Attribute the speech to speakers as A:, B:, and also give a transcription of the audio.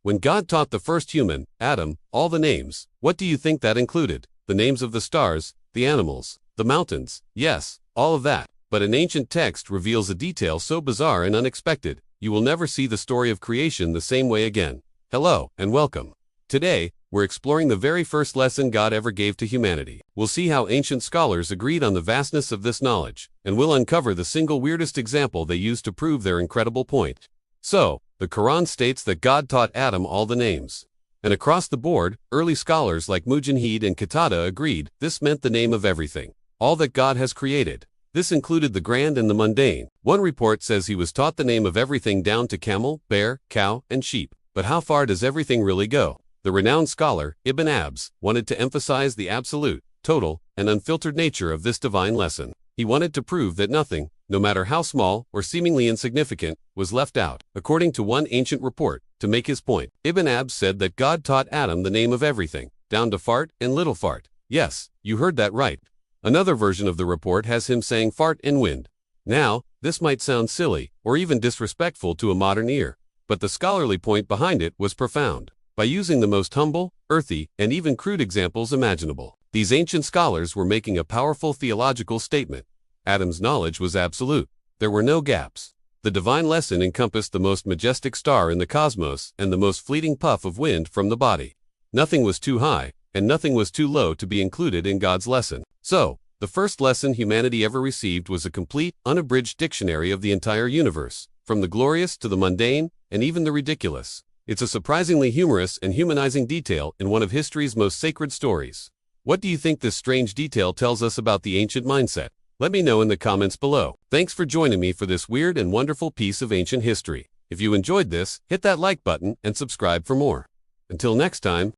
A: When God taught the first human, Adam, all the names, what do you think that included? The names of the stars, the animals, the mountains, yes, all of that. But an ancient text reveals a detail so bizarre and unexpected, you will never see the story of creation the same way again. Hello, and welcome. Today, we're exploring the very first lesson God ever gave to humanity. We'll see how ancient scholars agreed on the vastness of this knowledge, and we'll uncover the single weirdest example they used to prove their incredible point. So, the Qur'an states that God taught Adam all the names. And across the board, early scholars like Mujahid and Qatada agreed this meant the name of everything, all that God has created. This included the grand and the mundane. One report says he was taught the name of everything down to camel, bear, cow, and sheep. But how far does everything really go? The renowned scholar, Ibn Abbās, wanted to emphasize the absolute, total, and unfiltered nature of this divine lesson. He wanted to prove that nothing, no matter how small or seemingly insignificant, was left out. According to one ancient report, to make his point, Ibn Abbās said that God taught Adam the name of everything, down to fart and little fart. Yes, you heard that right. Another version of the report has him saying fart and wind. Now, this might sound silly, or even disrespectful to a modern ear, but the scholarly point behind it was profound. By using the most humble, earthy, and even crude examples imaginable, these ancient scholars were making a powerful theological statement. Adam's knowledge was absolute. There were no gaps. The divine lesson encompassed the most majestic star in the cosmos and the most fleeting puff of wind from the body. Nothing was too high, and nothing was too low to be included in God's lesson. So, the first lesson humanity ever received was a complete, unabridged dictionary of the entire universe, from the glorious to the mundane, and even the ridiculous. It's a surprisingly humorous and humanizing detail in one of history's most sacred stories. What do you think this strange detail tells us about the ancient mindset? Let me know in the comments below. Thanks for joining me for this weird and wonderful piece of ancient history. If you enjoyed this, hit that like button and subscribe for more. Until next time,